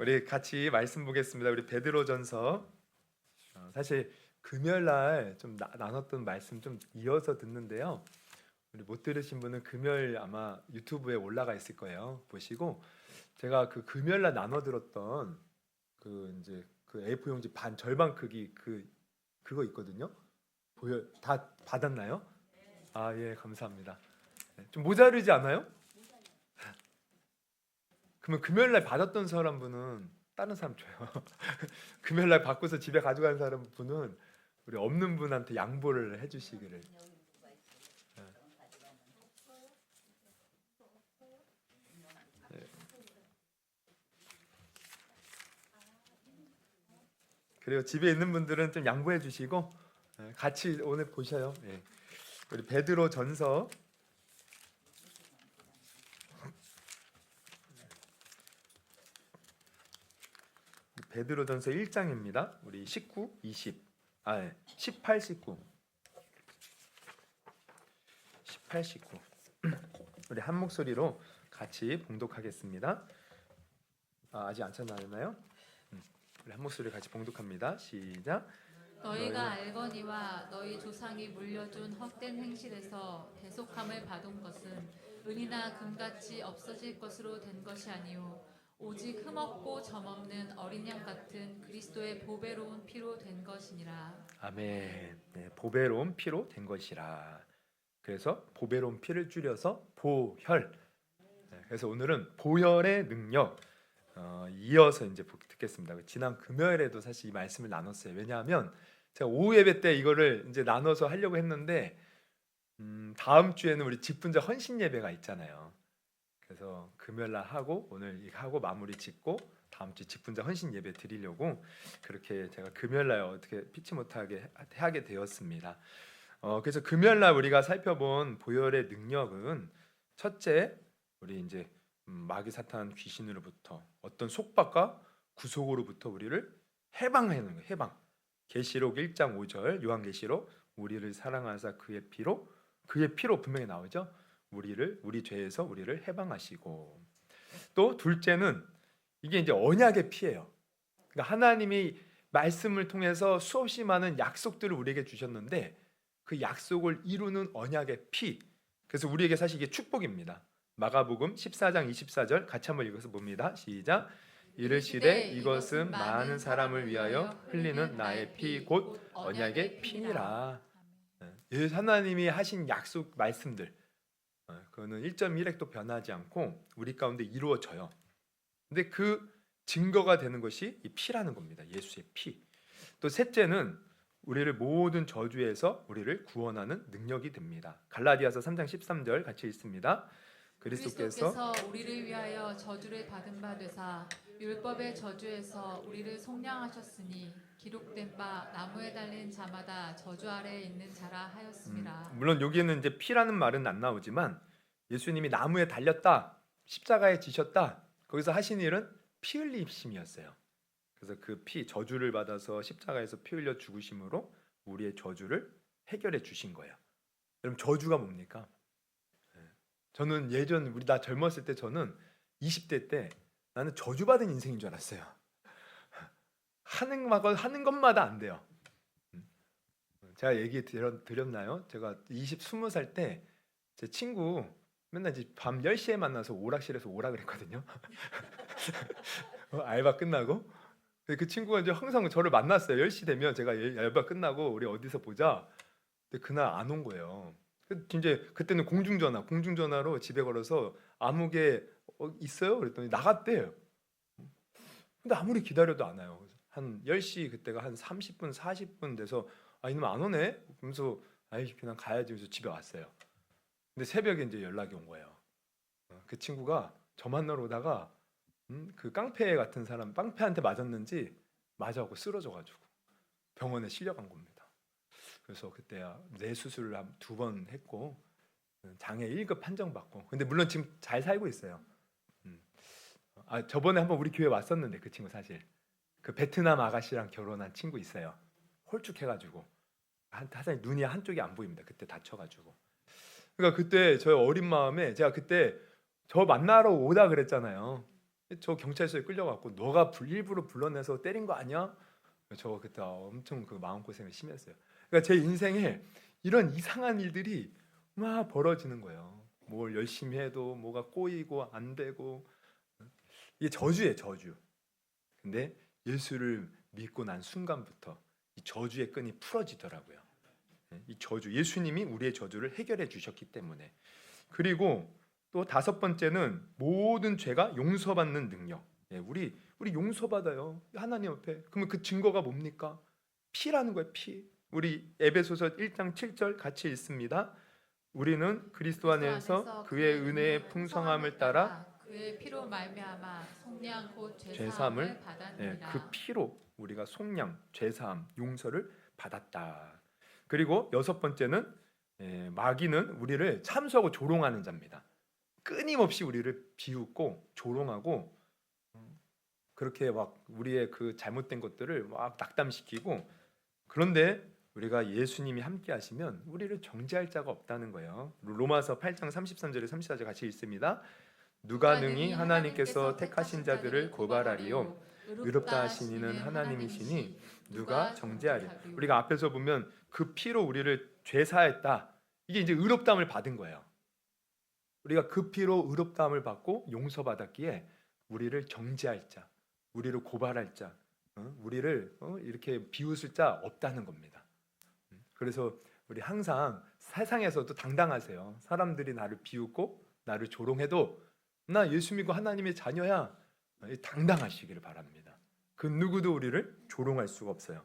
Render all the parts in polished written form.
우리 같이 말씀 보겠습니다. 우리 베드로전서. 사실 금요일 날 좀 나눴던 말씀 좀 이어서 듣는데요. 우리 못 들으신 분은 금요일 아마 유튜브에 올라가 있을 거예요. 보시고 제가 그 금요일 날 나눠 들었던 그 이제 그 A4 용지 반 절반 크기 그거 있거든요. 보여 다 받았나요? 아, 예, 감사합니다. 네, 좀 모자르지 않아요? 그러면 금요일 날 받았던 사람 분은 다른 사람 줘요. 금요일 날 받고서 집에 가져간 사람 분은 우리 없는 분한테 양보를 해주시기를. 네. 그리고 집에 있는 분들은 좀 양보해 주시고 같이 오늘 보셔요. 예. 우리 베드로 전서 베드로 전서 1장입니다. 우리 19, 20, 18, 19, 18, 19 우리 한 목소리로 같이 봉독하겠습니다. 아직 안 찾아나셨나요? 우리 한 목소리 같이 봉독합니다. 시작. 너희가 알거니와 너희 조상이 물려준 헛된 행실에서 대속함을 받은 것은 은이나 금같이 없어질 것으로 된 것이 아니요 오직 흠없고 점없는 어린 양 같은 그리스도의 보배로운 피로 된 것이니라. 아멘. 네, 보배로운 피로 된 것이라. 그래서 보배로운 피를 줄여서 보혈. 네, 그래서 오늘은 보혈의 능력 이어서 이제 듣겠습니다. 지난 금요일에도 사실 이 말씀을 나눴어요. 왜냐하면 제가 오후 예배 때 이거를 이제 나눠서 하려고 했는데 다음 주에는 우리 직분자 헌신 예배가 있잖아요. 그래서 금요일 날 하고 오늘 이거 하고 마무리 짓고 다음 주 직분자 헌신 예배 드리려고 그렇게 제가 금요일 날 어떻게 피치 못하게 하게 되었습니다. 그래서 금요일 날 우리가 살펴본 보혈의 능력은 첫째, 우리 이제 마귀 사탄 귀신으로부터 어떤 속박과 구속으로부터 우리를 해방하는 거예요. 해방. 계시록 1장 5절 요한계시록 우리를 사랑하사 그의 피로 분명히 나오죠. 우리 죄에서 우리를 해방하시고 또 둘째는 이게 이제 언약의 피예요. 그러니까 하나님이 말씀을 통해서 수없이 많은 약속들을 우리에게 주셨는데 그 약속을 이루는 언약의 피. 그래서 우리에게 사실 이게 축복입니다. 마가복음 14장 24절 같이 한번 읽어서 봅니다. 시작. 이르시되 이것은 많은 사람을 위하여 흘리는 나의 피 곧 언약의 피니라. 하나님이 하신 약속 말씀들 그거는 1.1핵도 변하지 않고 우리 가운데 이루어져요. 근데 그 증거가 되는 것이 이 피라는 겁니다. 예수의 피. 또 셋째는 우리를 모든 저주에서 우리를 구원하는 능력이 됩니다. 갈라디아서 3장 13절 같이 읽습니다. 그리스도께서 우리를 위하여 저주를 받은 바 되사 율법의 저주에서 우리를 속량하셨으니 기록된 바 나무에 달린 자마다 저주 아래에 있는 자라 하였음이라. 물론 여기에는 이제 피라는 말은 안 나오지만 예수님이 나무에 달렸다, 십자가에 지셨다. 거기서 하신 일은 피 흘리심이었어요. 그래서 그 피, 저주를 받아서 십자가에서 피 흘려 죽으심으로 우리의 저주를 해결해 주신 거예요. 여러분 저주가 뭡니까? 저는 우리 나 젊었을 때 저는 20대 때 나는 저주받은 인생인 줄 알았어요. 하는 것마다 안 돼요. 제가 얘기 드렸나요? 제가 20살 때 제 친구 맨날 이제 밤 10시에 만나서 오락실에서 오라 그랬거든요. 알바 끝나고 그 친구가 이제 항상 저를 만났어요. 10시 되면 제가 알바 끝나고 우리 어디서 보자. 근데 그날 안 온 거예요. 이제 그때는 공중전화로 집에 걸어서 아무개 있어요? 그랬더니 나갔대요. 근데 아무리 기다려도 안 와요. 한 10시 그때가 한 30분 40분 돼서 이놈 안 오네? 그러면서 그냥 가야지 해서 집에 왔어요. 근데 새벽에 이제 연락이 온 거예요. 그 친구가 저 만나러 오다가 그 깡패 같은 사람 깡패한테 맞았는지 맞아갖고 쓰러져가지고 병원에 실려간 겁니다. 그래서 그때 뇌 수술을 2번 했고 장애 1급 판정받고 근데 물론 지금 잘 살고 있어요. 저번에 한번 우리 교회 왔었는데 그 친구 사실 그 베트남 아가씨랑 결혼한 친구 있어요. 홀쭉해가지고 사실 눈이 한쪽이 안 보입니다. 그때 다쳐가지고. 그러니까 그때 저 어린 마음에 제가 그때 저 만나러 오다 그랬잖아요. 저 경찰서에 끌려갔고 너가 일부러 불러내서 때린 거 아니야? 저 그때 엄청 그 마음고생을 심했어요. 그러니까 제 인생에 이런 이상한 일들이 막 벌어지는 거예요. 뭘 열심히 해도 뭐가 꼬이고 안 되고, 이게 저주예요, 저주. 근데 예수를 믿고 난 순간부터 이 저주의 끈이 풀어지더라고요. 이 저주, 예수님이 우리의 저주를 해결해 주셨기 때문에. 그리고 또 다섯 번째는 모든 죄가 용서받는 능력. 우리 용서받아요, 하나님 앞에. 그러면 그 증거가 뭡니까? 피라는 거예요, 피. 우리 에베소서 1장 7절 같이 읽습니다. 우리는 그리스도 안에서 그의 은혜의 풍성함을 따라 그의 피로 말미암아 속량 곧 죄사함을, 죄사함을 받았느니라. 그 피로 우리가 속량, 죄사함, 용서를 받았다. 그리고 여섯 번째는 마귀는 우리를 참수하고 조롱하는 자입니다. 끊임없이 우리를 비웃고 조롱하고 그렇게 막 우리의 그 잘못된 것들을 막 낙담시키고, 그런데 우리가 예수님이 함께 하시면 우리를 정죄할 자가 없다는 거예요. 로마서 8장 33절에 34절 같이 읽습니다. 누가 능히 하나님께서 택하신 자들을 고발하리요? 의롭다 하신 이는 하나님이시니 누가 정죄하리? 우리가 앞에서 보면 그 피로 우리를 죄사했다. 이게 이제 의롭다함을 받은 거예요. 우리가 그 피로 의롭다함을 받고 용서받았기에 우리를 정죄할 자, 우리를 고발할 자, 우리를 이렇게 비웃을 자 없다는 겁니다. 그래서 우리 항상 세상에서도 당당하세요. 사람들이 나를 비웃고 나를 조롱해도 나 예수 믿고 하나님의 자녀야, 당당하시기를 바랍니다. 그 누구도 우리를 조롱할 수가 없어요.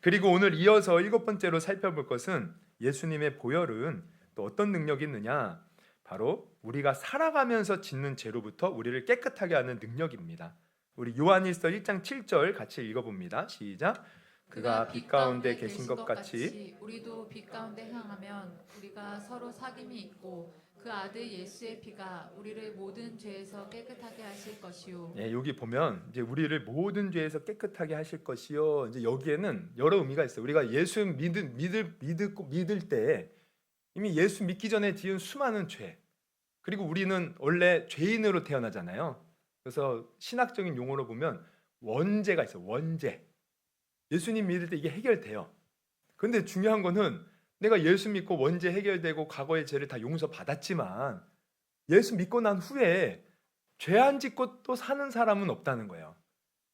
그리고 오늘 이어서 일곱 번째로 살펴볼 것은 예수님의 보혈은 또 어떤 능력이 있느냐? 바로 우리가 살아가면서 짓는 죄로부터 우리를 깨끗하게 하는 능력입니다. 우리 요한일서 1장 7절 같이 읽어봅니다. 시작. 그가 빛 가운데 계신 것 같이 우리도 빛 가운데 향하면 우리가 서로 사귐이 있고 그 아들 예수의 피가 우리를 모든 죄에서 깨끗하게 하실 것이요. 여기 보면 이제 우리를 모든 죄에서 깨끗하게 하실 것이요. 이제 여기에는 여러 의미가 있어요. 우리가 예수 믿을 때 이미 예수 믿기 전에 지은 수많은 죄, 그리고 우리는 원래 죄인으로 태어나잖아요. 그래서 신학적인 용어로 보면 원죄가 있어요. 원죄. 예수님 믿을 때 이게 해결돼요. 그런데 중요한 거는 내가 예수 믿고 원죄 해결되고 과거의 죄를 다 용서받았지만 예수 믿고 난 후에 죄 안 짓고 또 사는 사람은 없다는 거예요.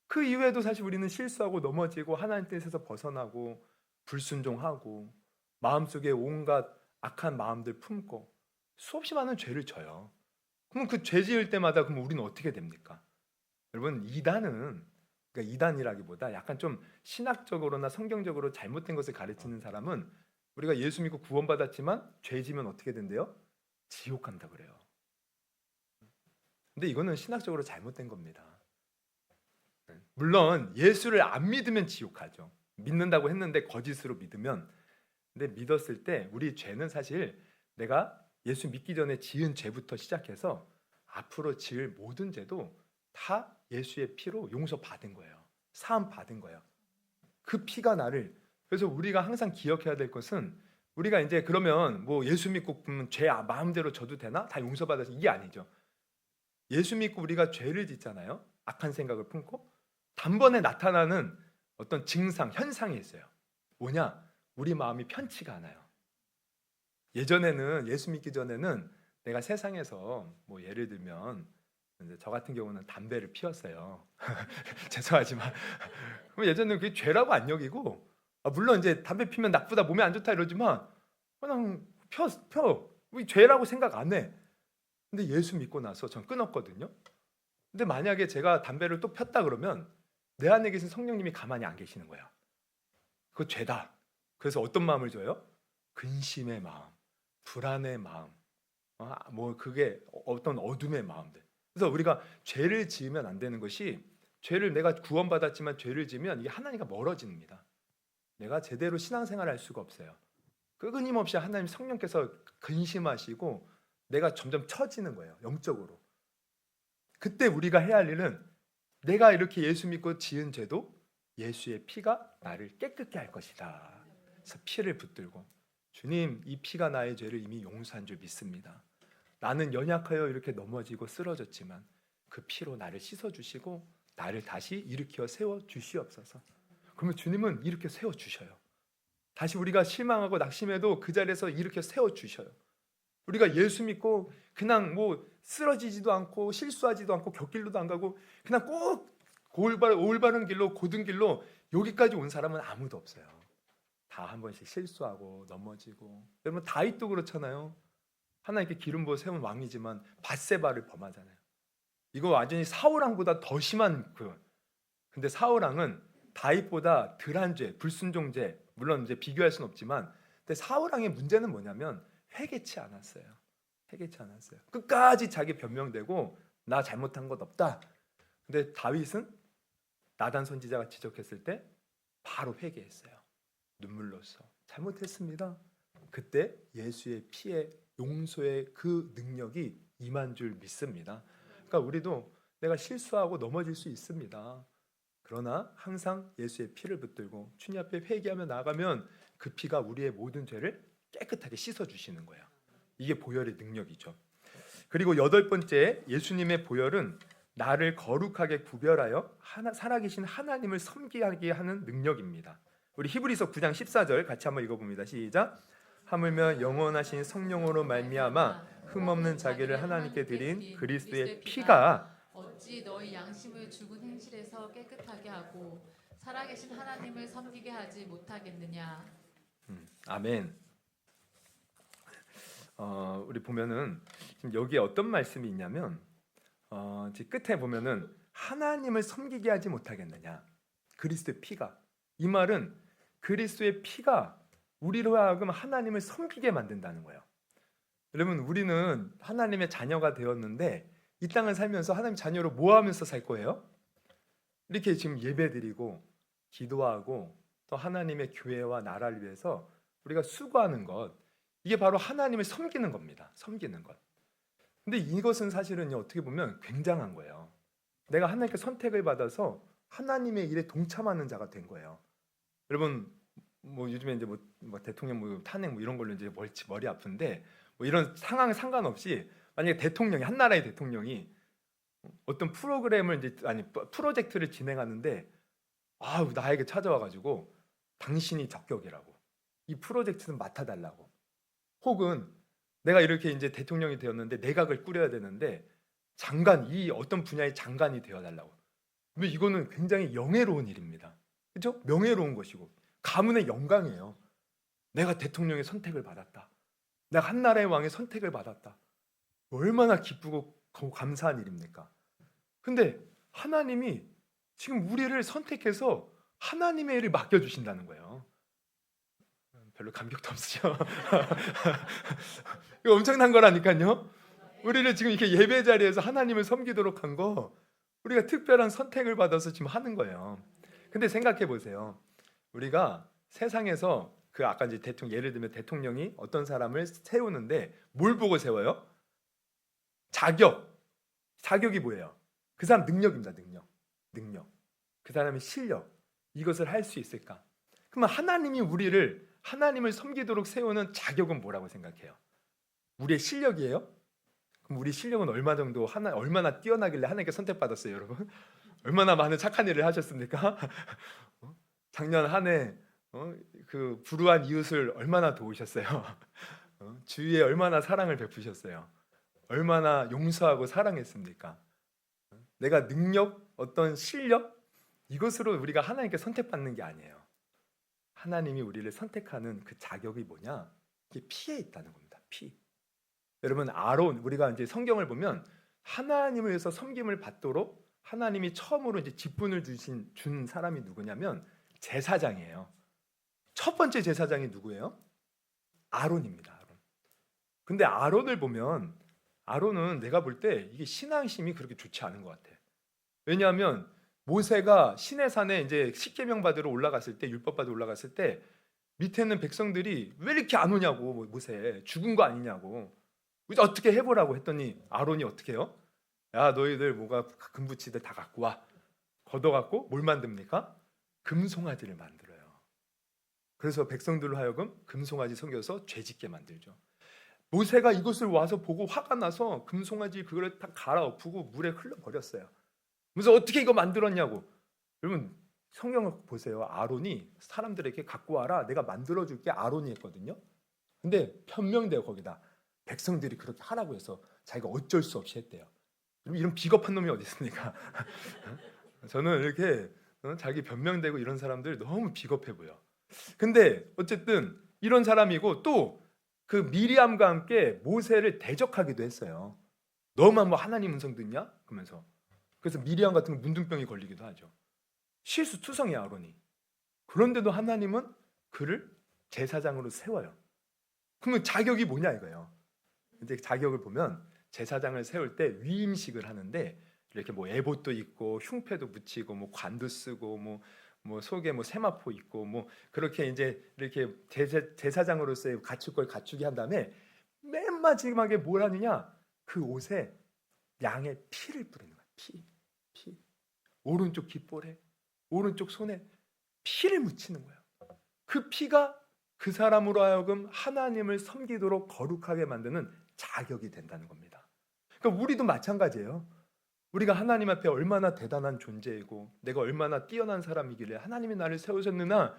그 이후에도 사실 우리는 실수하고 넘어지고 하나님 뜻에서 벗어나고 불순종하고 마음속에 온갖 악한 마음들 품고 수없이 많은 죄를 져요. 그럼 그 죄 지을 때마다 그럼 우리는 어떻게 됩니까? 여러분, 이단은, 그러니까 이단이라기보다 약간 좀 신학적으로나 성경적으로 잘못된 것을 가르치는 사람은 우리가 예수 믿고 구원받았지만 죄 지면 어떻게 된대요? 지옥 간다 그래요. 근데 이거는 신학적으로 잘못된 겁니다. 물론 예수를 안 믿으면 지옥 가죠. 믿는다고 했는데 거짓으로 믿으면. 근데 믿었을 때 우리 죄는 사실 내가 예수 믿기 전에 지은 죄부터 시작해서 앞으로 지을 모든 죄도 다 예수의 피로 용서받은 거예요. 사함 받은 거예요. 그 피가 나를. 그래서 우리가 항상 기억해야 될 것은, 우리가 이제 그러면 뭐 예수 믿고 그러면 죄 마음대로 져도 되나? 다 용서받아서, 이게 아니죠. 예수 믿고 우리가 죄를 짓잖아요. 악한 생각을 품고 단번에 나타나는 어떤 증상, 현상이 있어요. 뭐냐? 우리 마음이 편치가 않아요. 예전에는, 예수 믿기 전에는 내가 세상에서 뭐 예를 들면 저 같은 경우는 담배를 피웠어요. 죄송하지만 그럼 예전에는 그게 죄라고 안 여기고, 물론 이제 담배 피면 나쁘다, 몸에 안 좋다 이러지만 그냥 펴. 죄라고 생각 안 해. 근데 예수 믿고 나서 전 끊었거든요. 근데 만약에 제가 담배를 또 폈다 그러면 내 안에 계신 성령님이 가만히 안 계시는 거야. 그거 죄다. 그래서 어떤 마음을 줘요? 근심의 마음, 불안의 마음, 뭐 그게 어떤 어둠의 마음들. 그래서 우리가 죄를 지으면 안 되는 것이, 죄를 내가 구원받았지만 죄를 지으면 이게 하나님과 멀어집니다. 내가 제대로 신앙생활을 할 수가 없어요. 끊임없이 하나님 성령께서 근심하시고 내가 점점 처지는 거예요, 영적으로. 그때 우리가 해야 할 일은, 내가 이렇게 예수 믿고 지은 죄도 예수의 피가 나를 깨끗게 할 것이다. 그래서 피를 붙들고, 주님, 이 피가 나의 죄를 이미 용서한 줄 믿습니다. 나는 연약하여 이렇게 넘어지고 쓰러졌지만 그 피로 나를 씻어 주시고 나를 다시 일으켜 세워 주시옵소서. 그러면 주님은 일으켜 세워 주셔요. 다시 우리가 실망하고 낙심해도 그 자리에서 일으켜 세워 주셔요. 우리가 예수 믿고 그냥 뭐 쓰러지지도 않고 실수하지도 않고 곁길로도 안 가고 그냥 꼭 올바른 길로 고든 길로 여기까지 온 사람은 아무도 없어요. 다 한 번씩 실수하고 넘어지고. 여러분 다윗도 그렇잖아요. 하나님께 기름 부어 세운 왕이지만 밧세바를 범하잖아요. 이거 완전히 사울왕보다 더 심한 근데 사울왕은 다윗보다 덜한 죄, 불순종죄 물론 이제 비교할 수는 없지만 근데 사울왕의 문제는 뭐냐면 회개치 않았어요. 회개치 않았어요. 끝까지 자기 변명되고 나 잘못한 것 없다. 근데 다윗은 나단 선지자가 지적했을 때 바로 회개했어요. 눈물로써 잘못했습니다. 그때 예수의 피의 용서의 그 능력이 임한 줄 믿습니다. 그러니까 우리도 내가 실수하고 넘어질 수 있습니다. 그러나 항상 예수의 피를 붙들고 주님 앞에 회개하며 나아가면 그 피가 우리의 모든 죄를 깨끗하게 씻어주시는 거예요. 이게 보혈의 능력이죠. 그리고 8번째 예수님의 보혈은 나를 거룩하게 구별하여 살아계신 하나님을 섬기게 하는 능력입니다. 우리 히브리서 9장 14절 같이 한번 읽어봅니다. 시작. 하물며 영원하신 성령으로 말미암아 흠없는 자기를 하나님께 드린 그리스도의 피가 어찌 너희 양심을 죽은 행실에서 깨끗하게 하고 살아계신 하나님을 섬기게 하지 못하겠느냐. 아멘. 우리 보면은 지금 여기에 어떤 말씀이 있냐면 끝에 보면은 하나님을 섬기게 하지 못하겠느냐. 그리스도의 피가 이 말은 그리스도의 피가 우리로 하여금 하나님을 섬기게 만든다는 거예요. 여러분 우리는 하나님의 자녀가 되었는데 이 땅을 살면서 하나님 자녀로 뭐 하면서 살 거예요? 이렇게 지금 예배드리고 기도하고 또 하나님의 교회와 나라를 위해서 우리가 수고하는 것 이게 바로 하나님을 섬기는 겁니다. 섬기는 것. 근데 이것은 사실은 어떻게 보면 굉장한 거예요. 내가 하나님께 선택을 받아서 하나님의 일에 동참하는 자가 된 거예요. 여러분 뭐 요즘에 이제 뭐 대통령 뭐 탄핵 뭐 이런 걸로 이제 머리 아픈데 뭐 이런 상황 상관없이 만약에 대통령이 한 나라의 대통령이 어떤 프로그램을 이제 프로젝트를 진행하는데 나에게 찾아와 가지고 당신이 적격이라고 이 프로젝트는 맡아달라고 혹은 내가 이렇게 이제 대통령이 되었는데 내각을 꾸려야 되는데 장관 이 어떤 분야의 장관이 되어달라고. 근데 이거는 굉장히 영예로운 일입니다. 그렇죠? 명예로운 것이고 가문의 영광이에요. 내가 대통령의 선택을 받았다. 내가 한 나라의 왕의 선택을 받았다. 얼마나 기쁘고 감사한 일입니까? 근데 하나님이 지금 우리를 선택해서 하나님의 일을 맡겨주신다는 거예요. 별로 감격도 없으죠? 이거 엄청난 거라니까요. 우리를 지금 이렇게 예배 자리에서 하나님을 섬기도록 한 거 우리가 특별한 선택을 받아서 지금 하는 거예요. 근데 생각해 보세요. 우리가 세상에서 아까 이제 예를 들면 대통령이 어떤 사람을 세우는데 뭘 보고 세워요? 자격이 뭐예요? 그 사람 능력입니다. 능력. 그 사람의 실력. 이것을 할 수 있을까? 그러면 하나님이 우리를 하나님을 섬기도록 세우는 자격은 뭐라고 생각해요? 우리의 실력이에요? 그럼 우리 실력은 얼마나 뛰어나길래 하나님께 선택받았어요, 여러분? 얼마나 많은 착한 일을 하셨습니까? 작년 한 해 그 불우한 이웃을 얼마나 도우셨어요? 주위에 얼마나 사랑을 베푸셨어요? 얼마나 용서하고 사랑했습니까? 내가 능력, 어떤 실력 이것으로 우리가 하나님께 선택받는 게 아니에요. 하나님이 우리를 선택하는 그 자격이 뭐냐? 이게 피에 있다는 겁니다. 피. 여러분 우리가 이제 성경을 보면 하나님을 위해서 섬김을 받도록 하나님이 처음으로 이제 직분을 준 사람이 누구냐면 제사장이에요. 첫 번째 제사장이 누구예요? 아론입니다. 아론. 근데 아론을 보면 아론은 내가 볼 때 이게 신앙심이 그렇게 좋지 않은 것 같아. 왜냐하면 모세가 시내산에 이제 십계명 받으러 올라갔을 때 율법 받으러 올라갔을 때 밑에 있는 백성들이 왜 이렇게 안 오냐고 모세 죽은 거 아니냐고 어떻게 해보라고 했더니 아론이 어떻게 해요? 야 너희들 뭐가 금붙이들 다 갖고 와. 걷어갖고 뭘 만듭니까? 금송아지를 만들어요. 그래서 백성들로 하여금 금송아지 섬겨서 죄짓게 만들죠. 모세가 이것을 와서 보고 화가 나서 금송아지 그거를 다 갈아엎고 물에 흘려버렸어요. 그래서 어떻게 이거 만들었냐고. 여러분 성경을 보세요. 아론이 사람들에게 갖고 와라, 내가 만들어줄게, 아론이 했거든요. 근데 변명돼요. 거기다 백성들이 그렇게 하라고 해서 자기가 어쩔 수 없이 했대요. 여러분 이런 비겁한 놈이 어디 있습니까? 저는 이렇게 자기 변명되고 이런 사람들 너무 비겁해 보여. 근데 어쨌든 이런 사람이고, 또 그 미리암과 함께 모세를 대적하기도 했어요. 너만 뭐 하나님 음성 듣냐? 그러면서. 그래서 미리암 같은 거 문둥병이 걸리기도 하죠. 실수투성이야 아론이. 그런데도 하나님은 그를 제사장으로 세워요. 그러면 자격이 뭐냐 이거예요. 이제 자격을 보면 제사장을 세울 때 위임식을 하는데, 이렇게 뭐 에봇도 있고 흉패도 붙이고 뭐 관도 쓰고 뭐 속에 뭐 세마포 있고 뭐 그렇게 이제 이렇게 제사장으로서의 갖출 걸 갖추게 한 다음에 맨 마지막에 뭘 하느냐, 그 옷에 양의 피를 뿌리는 거야. 피. 오른쪽 귓볼에, 오른쪽 손에 피를 묻히는 거예요. 그 피가 그 사람으로 하여금 하나님을 섬기도록 거룩하게 만드는 자격이 된다는 겁니다. 그러니까 우리도 마찬가지예요. 우리가 하나님 앞에 얼마나 대단한 존재이고 내가 얼마나 뛰어난 사람이길래 하나님이 나를 세우셨느냐.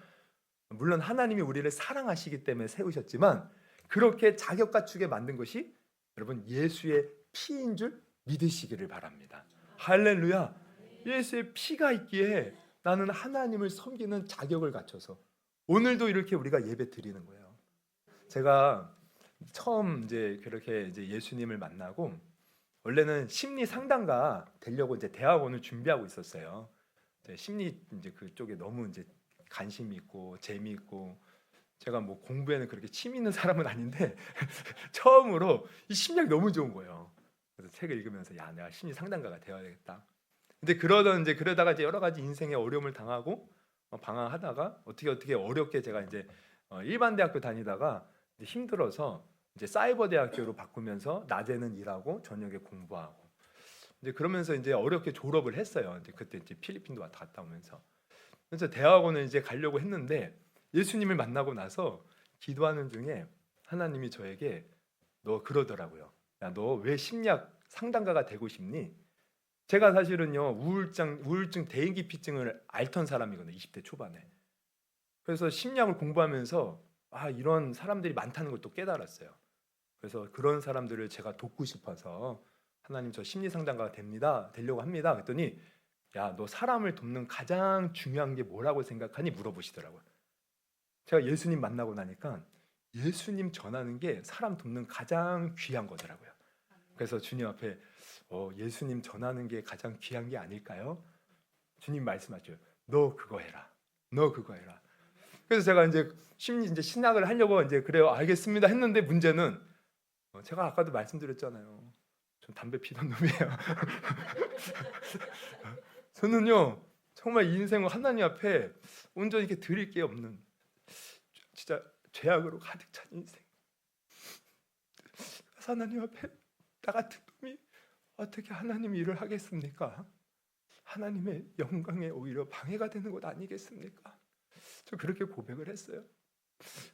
물론 하나님이 우리를 사랑하시기 때문에 세우셨지만, 그렇게 자격 갖추게 만든 것이 여러분 예수의 피인 줄 믿으시기를 바랍니다. 할렐루야. 예수의 피가 있기에 나는 하나님을 섬기는 자격을 갖춰서 오늘도 이렇게 우리가 예배 드리는 거예요. 제가 처음 이제 그렇게 이제 예수님을 만나고, 원래는 심리 상담가 되려고 이제 대학원을 준비하고 있었어요. 심리 이제 그쪽에 너무 이제 관심이 있고 재미있고, 제가 뭐 공부에는 그렇게 취미 있는 사람은 아닌데 처음으로 이 심리학이 너무 좋은 거예요. 그래서 책을 읽으면서 야, 내가 심리 상담가가 되어야 되겠다. 근데 그러다가 이제 여러 가지 인생의 어려움을 당하고 방황하다가 어떻게 어렵게 제가 이제 일반 대학교 다니다가 이제 힘들어서 이제 사이버 대학교로 바꾸면서 낮에는 일하고 저녁에 공부하고, 이제 그러면서 이제 어렵게 졸업을 했어요. 이제 그때 이제 필리핀도 왔다 갔다 오면서. 그래서 대학원을 이제 가려고 했는데, 예수님을 만나고 나서 기도하는 중에 하나님이 저에게 너 그러더라고요. 야, 너 왜 심리학 상담가가 되고 싶니? 제가 사실은요 우울증 대인기피증을 앓던 사람이거든요. 20대 초반에. 그래서 심리학을 공부하면서 이런 사람들이 많다는 걸 또 깨달았어요. 그래서 그런 사람들을 제가 돕고 싶어서 하나님 저 심리 상담가가 되려고 합니다. 그랬더니 야, 너 사람을 돕는 가장 중요한 게 뭐라고 생각하니? 물어보시더라고요. 제가 예수님 만나고 나니까 예수님 전하는 게 사람 돕는 가장 귀한 거더라고요. 그래서 주님 앞에 예수님 전하는 게 가장 귀한 게 아닐까요? 주님 말씀하죠. 너 그거 해라. 너 그거 해라. 그래서 제가 이제 신학을 하려고 이제 그래요. 알겠습니다 했는데, 문제는 제가 아까도 말씀드렸잖아요. 전 담배 피던 놈이에요. 저는요 정말 인생 하나님 앞에 온전히 이렇게 드릴 게 없는 진짜 죄악으로 가득 찬 인생. 그래서 하나님 앞에 나 같은 놈이 어떻게 하나님 일을 하겠습니까? 하나님의 영광에 오히려 방해가 되는 것 아니겠습니까? 저 그렇게 고백을 했어요.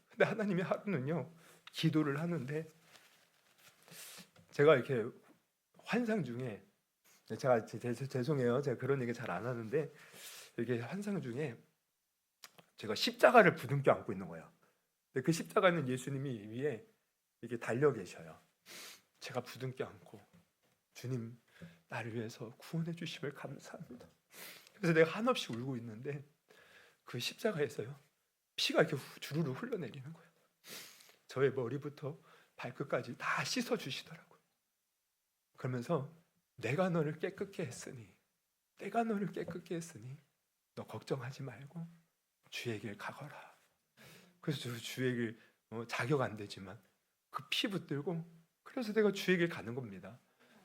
근데 하나님이 하루는요 기도를 하는데, 제가 이렇게 환상 중에, 제가 죄송해요, 제가 그런 얘기 잘 안 하는데, 이렇게 환상 중에 제가 십자가를 부둥켜 안고 있는 거예요. 근데 그 십자가는 예수님이 위에 이렇게 달려 계셔요. 제가 부둥켜 안고 주님 나를 위해서 구원해 주심을 감사합니다. 그래서 내가 한없이 울고 있는데 그 십자가에서요 피가 이렇게 주르르 흘러내리는 거예요. 저의 머리부터 발끝까지 다 씻어 주시더라고요. 그러면서 내가 너를 깨끗게 했으니 너 걱정하지 말고 주의 길 가거라. 그래서 저 주의 길 자격 안 되지만 그 피 붙들고, 그래서 내가 주의 길 가는 겁니다.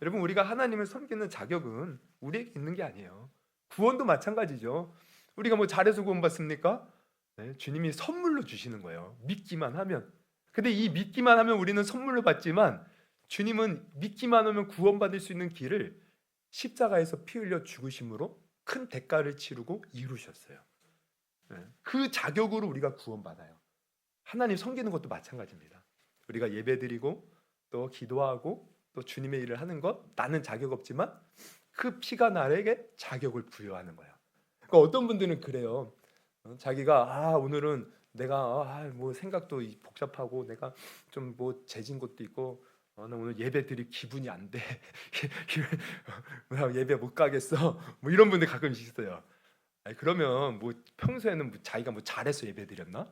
여러분, 우리가 하나님을 섬기는 자격은 우리에게 있는 게 아니에요. 구원도 마찬가지죠. 우리가 뭐 잘해서 구원 받습니까? 네, 주님이 선물로 주시는 거예요. 믿기만 하면. 근데 이 믿기만 하면 우리는 선물로 받지만, 주님은 믿기만 하면 구원받을 수 있는 길을 십자가에서 피 흘려 죽으심으로 큰 대가를 치르고 이루셨어요. 네, 그 자격으로 우리가 구원받아요. 하나님 섬기는 것도 마찬가지입니다. 우리가 예배드리고 또 기도하고 또 주님의 일을 하는 것, 나는 자격 없지만 그 피가 나에게 자격을 부여하는 거예요. 그러니까 어떤 분들은 그래요. 자기가 오늘은 내가 뭐 생각도 복잡하고 내가 좀 뭐 재진 것도 있고 나 오늘 예배 드릴 기분이 안 돼. 예배 못 가겠어. 뭐 이런 분들 가끔씩 있어요. 아니, 그러면 뭐 평소에는 뭐 자기가 뭐 잘해서 예배 드렸나?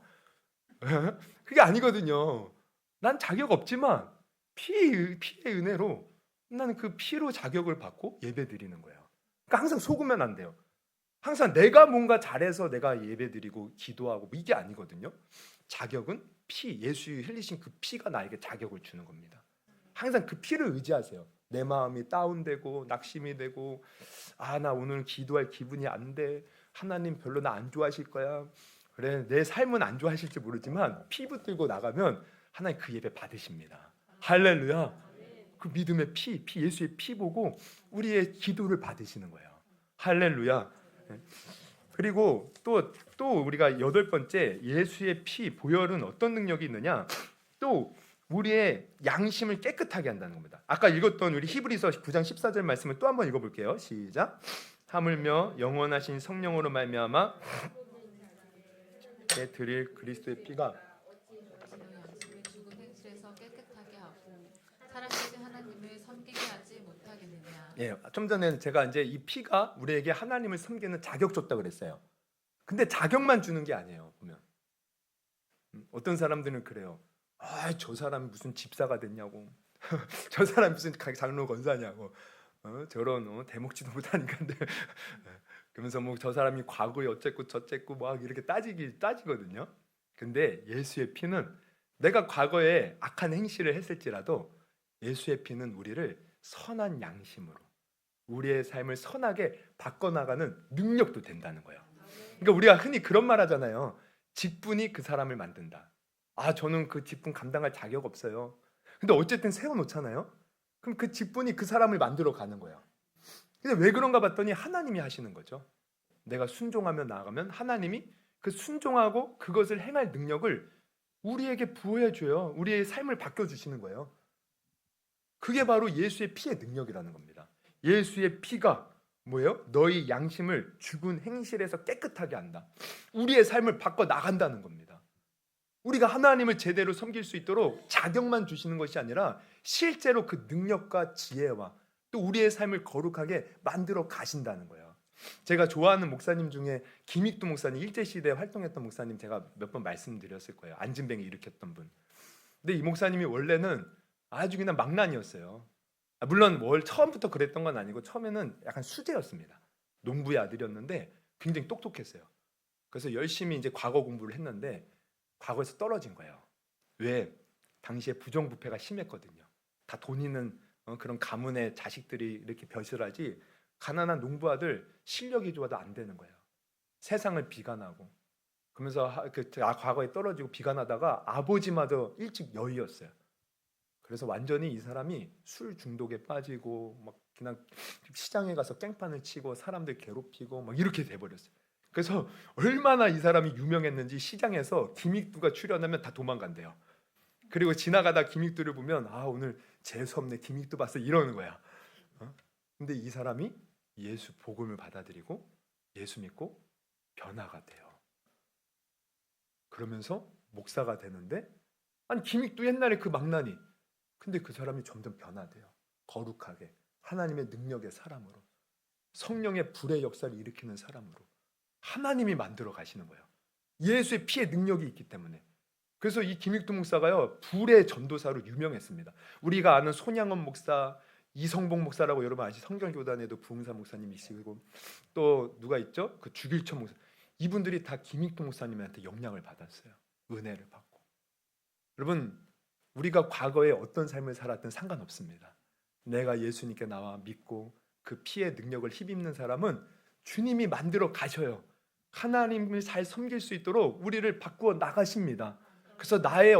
그게 아니거든요. 난 자격 없지만 피의 은혜로 나는 그 피로 자격을 받고 예배 드리는 거예요. 그러니까 항상 속으면 안 돼요. 항상 내가 뭔가 잘해서 내가 예배드리고 기도하고 뭐 이게 아니거든요. 자격은 피, 예수 흘리신 그 피가 나에게 자격을 주는 겁니다. 항상 그 피를 의지하세요. 내 마음이 다운되고 낙심이 되고 나 오늘 기도할 기분이 안 돼. 하나님 별로 나 안 좋아하실 거야. 그래, 내 삶은 안 좋아하실지 모르지만 피 붙들고 나가면 하나님 그 예배 받으십니다. 할렐루야. 그 믿음의 피, 예수의 피 보고 우리의 기도를 받으시는 거예요. 할렐루야. 그리고 또 우리가 여덟 번째 예수의 피 보혈은 어떤 능력이 있느냐? 또 우리의 양심을 깨끗하게 한다는 겁니다. 아까 읽었던 우리 히브리서 9장 14절 말씀을 또 한번 읽어볼게요. 시작. 하물며 영원하신 성령으로 말미암아 내 드릴 그리스도의 피가 양심을 죽은 행실에서 깨끗하게 하고 살아계신 하나님을 섬기게 하지 못하겠느냐. 예, 좀 전에 제가 이제 이 피가 우리에게 하나님을 섬기는 자격 줬다 그랬어요. 근데 자격만 주는 게 아니에요. 보면 어떤 사람들은 그래요. 저 사람이 무슨 집사가 됐냐고. 저 사람이 무슨 장로 권사냐고. 저런 대목지도 못하니까. 그러면서 뭐 저 사람이 과거에 어쨌고 저쨌고 막 이렇게 따지거든요. 근데 예수의 피는 내가 과거에 악한 행실을 했을지라도 예수의 피는 우리를 선한 양심으로 우리의 삶을 선하게 바꿔나가는 능력도 된다는 거예요. 그러니까 우리가 흔히 그런 말 하잖아요. 직분이 그 사람을 만든다. 저는 그 직분 감당할 자격 없어요. 근데 어쨌든 세워놓잖아요. 그럼 그 직분이 그 사람을 만들어 가는 거예요. 근데 왜 그런가 봤더니 하나님이 하시는 거죠. 내가 순종하며 나아가면 하나님이 그 순종하고 그것을 행할 능력을 우리에게 부여해 줘요. 우리의 삶을 바꿔주시는 거예요. 그게 바로 예수의 피의 능력이라는 겁니다. 예수의 피가 뭐예요? 너희 양심을 죽은 행실에서 깨끗하게 한다. 우리의 삶을 바꿔 나간다는 겁니다. 우리가 하나님을 제대로 섬길 수 있도록 자격만 주시는 것이 아니라 실제로 그 능력과 지혜와 또 우리의 삶을 거룩하게 만들어 가신다는 거예요. 제가 좋아하는 목사님 중에 김익두 목사님, 일제시대에 활동했던 목사님 제가 몇 번 말씀드렸을 거예요. 안진뱅이 일으켰던 분. 근데 이 목사님이 원래는 아주 그냥 망난이었어요. 물론 처음부터 그랬던 건 아니고 처음에는 약간 수재였습니다. 농부의 아들이었는데 굉장히 똑똑했어요. 그래서 열심히 이제 과거 공부를 했는데 과거에서 떨어진 거예요. 왜? 당시에 부정부패가 심했거든요. 다 돈 있는 그런 가문의 자식들이 이렇게 벼슬하지 가난한 농부 아들 실력이 좋아도 안 되는 거예요. 세상을 비관하고 그러면서 과거에 떨어지고 비관하다가 아버지마저 일찍 여의었어요. 그래서 완전히 이 사람이 술 중독에 빠지고 막 그냥 시장에 가서 깽판을 치고 사람들 괴롭히고 막 이렇게 돼버렸어요. 그래서 얼마나 이 사람이 유명했는지 시장에서 김익두가 출연하면 다 도망간대요. 그리고 지나가다 김익두를 보면 오늘 재수없네 김익두 봤어 이러는 거야. 근데 이 사람이 예수 복음을 받아들이고 예수 믿고 변화가 돼요. 그러면서 목사가 되는데 아니 김익두 옛날에 그 망나니 근데 그 사람이 점점 변화돼요. 거룩하게 하나님의 능력의 사람으로 성령의 불의 역사를 일으키는 사람으로 하나님이 만들어 가시는 거예요. 예수의 피의 능력이 있기 때문에. 그래서 이 김익두 목사가요 불의 전도사로 유명했습니다. 우리가 아는 손양원 목사, 이성복 목사라고 여러분 아시죠? 성경교단에도 부흥사 목사님이시고 또 누가 있죠? 그 주길천 목사. 이분들이 다 김익두 목사님한테 영향을 받았어요. 은혜를 받고. 여러분 우리가 과거에 어떤 삶을 살았든 상관없습니다. 내가 예수님께 나와 믿고 그 피의 능력을 힘입는 사람은 주님이 만들어 가셔요. 하나님을 잘 섬길 수 있도록 우리를 바꾸어 나가십니다. 그래서 나의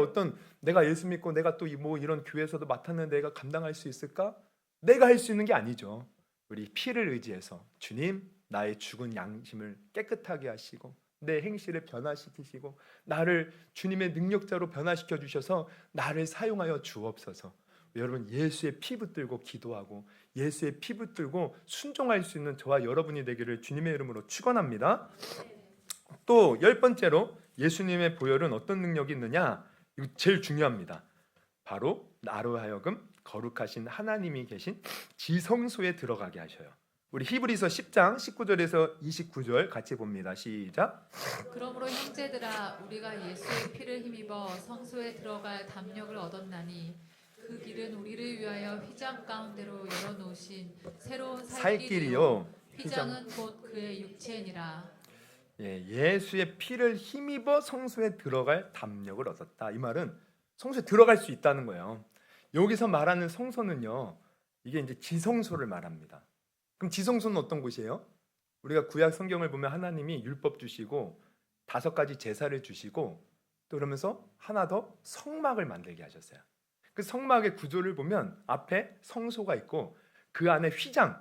내가 예수 믿고 내가 또 뭐 이런 교회에서도 맡았는데 내가 감당할 수 있을까? 내가 할 수 있는 게 아니죠. 우리 피를 의지해서 주님 나의 죽은 양심을 깨끗하게 하시고 내 행실을 변화시키시고 나를 주님의 능력자로 변화시켜 주셔서 나를 사용하여 주옵소서. 여러분 예수의 피 붙들고 기도하고 예수의 피 붙들고 순종할 수 있는 저와 여러분이 되기를 주님의 이름으로 축원합니다. 또 10번째로 예수님의 보혈은 어떤 능력이 있느냐? 이거 제일 중요합니다. 바로 나로 하여금 거룩하신 하나님이 계신 지성소에 들어가게 하셔요. 우리 히브리서 10장 19절에서 29절 같이 봅니다. 시작. 그러므로 형제들아 우리가 예수의 피를 힘입어 성소에 들어갈 담력을 얻었나니 그 길은 우리를 위하여 휘장 가운데로 열어놓으신 새로운 살 길이요 살길이요. 휘장은 곧 그의 육체니라. 예수의 피를 힘입어 성소에 들어갈 담력을 얻었다. 이 말은 성소에 들어갈 수 있다는 거예요. 여기서 말하는 성소는요, 이게 이제 지성소를 말합니다. 그럼 지성소는 어떤 곳이에요? 우리가 구약 성경을 보면 하나님이 율법 주시고 5가지 제사를 주시고 또 그러면서 하나 더 성막을 만들게 하셨어요. 그 성막의 구조를 보면 앞에 성소가 있고 그 안에 휘장이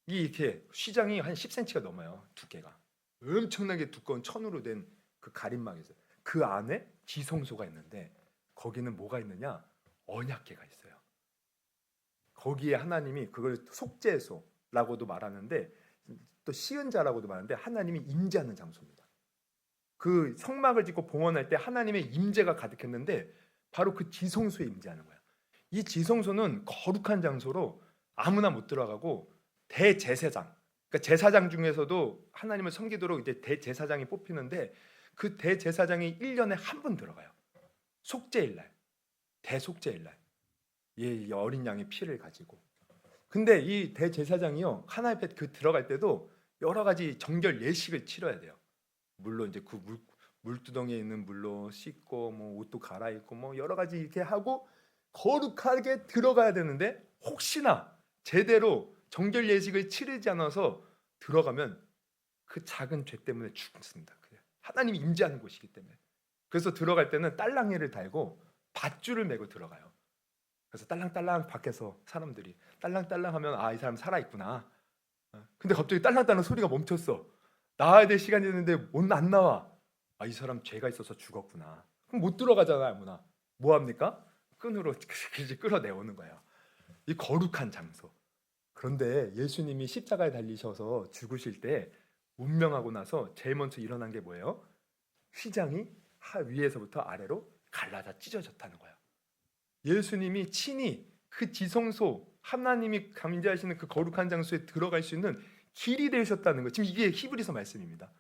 이렇게 휘장이 한 10cm가 넘어요. 두께가 엄청나게 두꺼운 천으로 된 그 가림막이 있어요. 그 안에 지성소가 있는데 거기는 뭐가 있느냐? 언약궤가 있어요. 거기에 하나님이 그걸 속죄소라고도 말하는데 또 시은자라고도 말하는데 하나님이 임재하는 장소입니다. 그 성막을 짓고 봉헌할 때 하나님의 임재가 가득했는데 바로 그 지성소에 임재하는 거예요. 이 지성소는 거룩한 장소로 아무나 못 들어가고 대제사장, 그러니까 제사장 중에서도 하나님을 섬기도록 이제 대제사장이 뽑히는데 그 대제사장이 1년에 한 번 들어가요. 속죄일날, 대속죄일날, 이 어린 양의 피를 가지고. 근데 이 대제사장이요 하나님 앞에 그 들어갈 때도 여러 가지 정결 예식을 치러야 돼요. 물론 이제 그 물두덩이에 있는 물로 씻고 뭐 옷도 갈아입고 뭐 여러 가지 이렇게 하고 거룩하게 들어가야 되는데 혹시나 제대로 정결 예식을 치르지 않아서 들어가면 그 작은 죄 때문에 죽습니다. 하나님이 임재하는 곳이기 때문에. 그래서 들어갈 때는 딸랑이를 달고 밧줄을 메고 들어가요. 그래서 딸랑딸랑 밖에서 사람들이 딸랑딸랑하면 아, 이 사람 살아있구나. 근데 갑자기 딸랑딸랑 소리가 멈췄어. 나와야 될 시간이 됐는데 안 나와. 아, 이 사람 죄가 있어서 죽었구나. 그럼 못 들어가잖아요. 아무나. 뭐 합니까? 끈으로 끌어내오는 거예요. 이 거룩한 장소. 그런데 예수님이 십자가에 달리셔서 죽으실 때 운명하고 나서 제일 먼저 일어난 게 뭐예요? 휘장이 위에서부터 아래로 갈라져 찢어졌다는 거예요. 예수님이 친히 그 지성소, 하나님이 감지하시는 그 거룩한 장소에 들어갈 수 있는 길이 되셨다는 거예요. 지금 이게 히브리서 말씀입니다.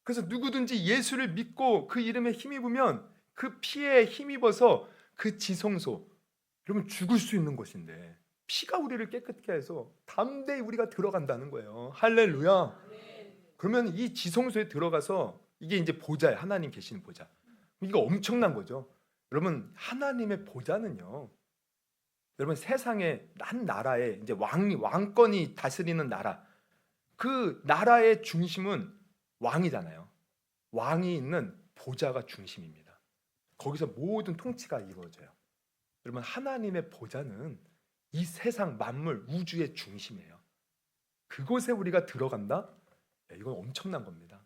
그래서 누구든지 예수를 믿고 그 이름에 힘입으면 그 피에 힘입어서 그 지성소, 여러분 죽을 수 있는 곳인데 피가 우리를 깨끗게 해서 담대히 우리가 들어간다는 거예요. 할렐루야. 그러면 이 지성소에 들어가서 이게 이제 보좌예요. 하나님 계시는 보좌. 이거 엄청난 거죠. 여러분 하나님의 보좌는요. 여러분 세상의 한 나라에 이제 왕권이 다스리는 나라. 그 나라의 중심은 왕이잖아요. 왕이 있는 보좌가 중심입니다. 거기서 모든 통치가 이루어져요. 여러분 하나님의 보좌는 이 세상 만물 우주의 중심이에요. 그곳에 우리가 들어간다? 이건 엄청난 겁니다.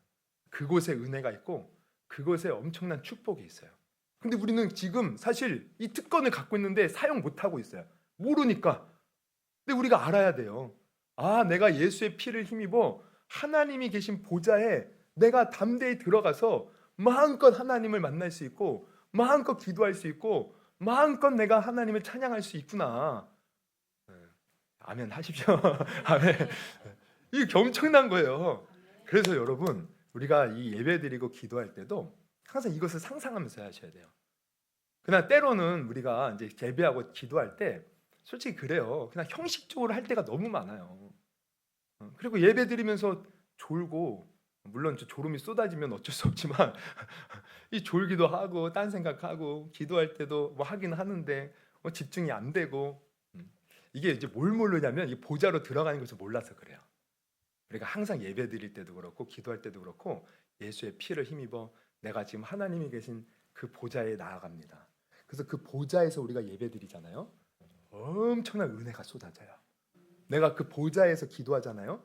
그곳에 은혜가 있고 그곳에 엄청난 축복이 있어요. 근데 우리는 지금 사실 이 특권을 갖고 있는데 사용 못하고 있어요. 모르니까. 근데 우리가 알아야 돼요. 아, 내가 예수의 피를 힘입어 하나님이 계신 보좌에 내가 담대히 들어가서 마음껏 하나님을 만날 수 있고 마음껏 기도할 수 있고 마음껏 내가 하나님을 찬양할 수 있구나. 아멘 하십시오. 아멘. 이게 엄청난 거예요. 그래서 여러분 우리가 이 예배 드리고 기도할 때도 항상 이것을 상상하면서 하셔야 돼요. 그냥 때로는 우리가 이제 예배하고 기도할 때 솔직히 그래요. 그냥 형식적으로 할 때가 너무 많아요. 그리고 예배 드리면서 졸고 물론 졸음이 쏟아지면 어쩔 수 없지만 이 졸기도 하고 딴 생각하고 기도할 때도 뭐 하긴 하는데 집중이 안 되고 이게 이제 뭘 모르냐면 이 보좌로 들어가는 것을 몰라서 그래요. 우리가 항상 예배 드릴 때도 그렇고 기도할 때도 그렇고 예수의 피를 힘입어 내가 지금 하나님이 계신 그 보좌에 나아갑니다. 그래서 그 보좌에서 우리가 예배 드리잖아요. 엄청난 은혜가 쏟아져요. 내가 그 보좌에서 기도하잖아요.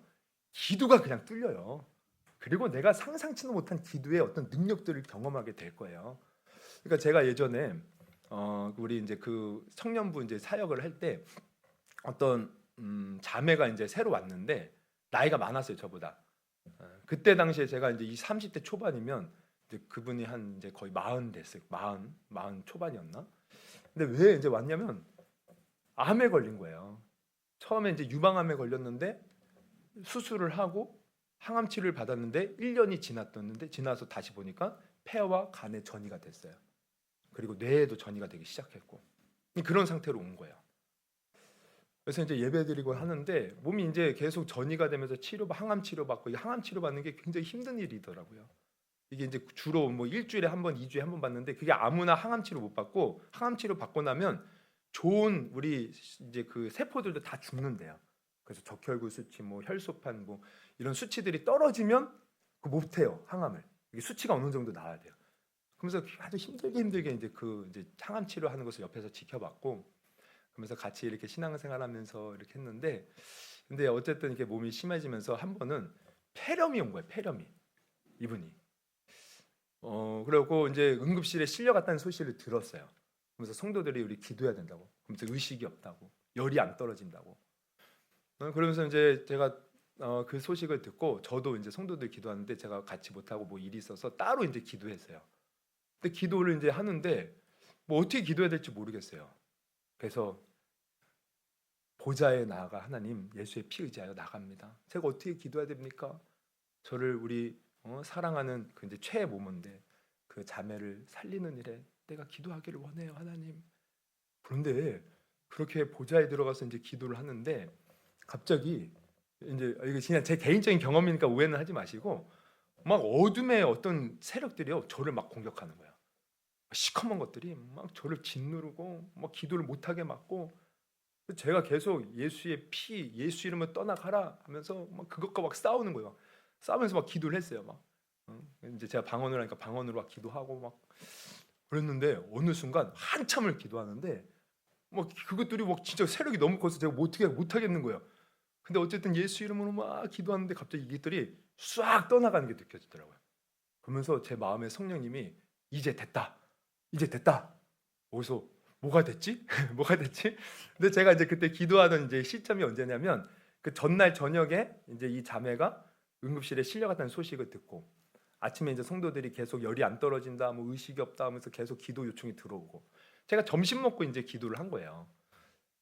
기도가 그냥 뚫려요. 그리고 내가 상상치도 못한 기도의 어떤 능력들을 경험하게 될 거예요. 그러니까 제가 예전에 우리 이제 그 청년부 이제 사역을 할 때 어떤 자매가 이제 새로 왔는데 나이가 많았어요, 저보다. 그때 당시에 제가 이제 이 30대 초반이면 이제 그분이 한 이제 거의 40 됐어요. 40 초반이었나? 근데 왜 이제 왔냐면 암에 걸린 거예요. 처음에 이제 유방암에 걸렸는데 수술을 하고 항암 치료를 받았는데 1년이 지나서 다시 보니까 폐와 간에 전이가 됐어요. 그리고 뇌에도 전이가 되기 시작했고 그런 상태로 온 거예요. 그래서 이제 예배드리고 하는데 몸이 이제 계속 전이가 되면서 항암 치료 받고 이 항암 치료 받는 게 굉장히 힘든 일이더라고요. 이게 이제 주로 뭐 일주일에 한 번, 2주에 한 번 받는데 그게 아무나 항암 치료 못 받고 항암 치료 받고 나면 좋은 우리 이제 그 세포들도 다 죽는데요. 그래서 적혈구 수치, 뭐 혈소판, 뭐 이런 수치들이 떨어지면 그 못해요, 항암을. 이게 수치가 어느 정도 나와야 돼요. 그러면서 아주 힘들게 이제 그 이제 항암 치료하는 것을 옆에서 지켜봤고, 그러면서 같이 이렇게 신앙생활하면서 이렇게 했는데, 근데 어쨌든 이렇게 몸이 심해지면서 한 번은 폐렴이 온 거예요, 폐렴이. 이분이. 그리고 이제 응급실에 실려갔다는 소식을 들었어요. 그러면서 성도들이 우리 기도해야 된다고. 그러면서 의식이 없다고, 열이 안 떨어진다고. 그러면서 이제 제가 그 소식을 듣고 저도 이제 성도들 기도하는데 제가 같이 못하고 뭐 일이 있어서 따로 이제 기도했어요. 근데 기도를 이제 하는데 뭐 어떻게 기도해야 될지 모르겠어요. 그래서 보좌에 나아가 하나님 예수의 피 의지하여 나갑니다. 제가 어떻게 기도해야 됩니까? 저를 우리 사랑하는 그 이제 최애 모모인데 그 자매를 살리는 일에 내가 기도하기를 원해요, 하나님. 그런데 그렇게 보좌에 들어가서 이제 기도를 하는데 갑자기 이제 이게 그냥 제 개인적인 경험이니까 오해는 하지 마시고 막 어둠의 어떤 세력들이요 저를 막 공격하는 거예요. 시커먼 것들이 막 저를 짓누르고 막 기도를 못하게 막고 제가 계속 예수의 피, 예수 이름을 떠나가라 하면서 막 그것과 막 싸우는 거예요. 싸우면서 막 기도를 했어요. 막 이제 제가 방언을 하니까 방언으로 막 기도하고 막 그랬는데 어느 순간 한참을 기도하는데 막 그것들이 막 진짜 세력이 너무 커서 제가 어떻게 못하겠는 거예요. 근데 어쨌든 예수 이름으로 막 기도하는데 갑자기 이것들이 싹 떠나가는 게 느껴지더라고요. 그러면서 제 마음에 성령님이 이제 됐다. 이제 됐다. 어디서 뭐가 됐지? 뭐가 됐지? 근데 제가 이제 그때 기도하던 이제 시점이 언제냐면 그 전날 저녁에 이제 이 자매가 응급실에 실려갔다는 소식을 듣고 아침에 이제 성도들이 계속 열이 안 떨어진다, 뭐 의식이 없다 하면서 계속 기도 요청이 들어오고 제가 점심 먹고 이제 기도를 한 거예요.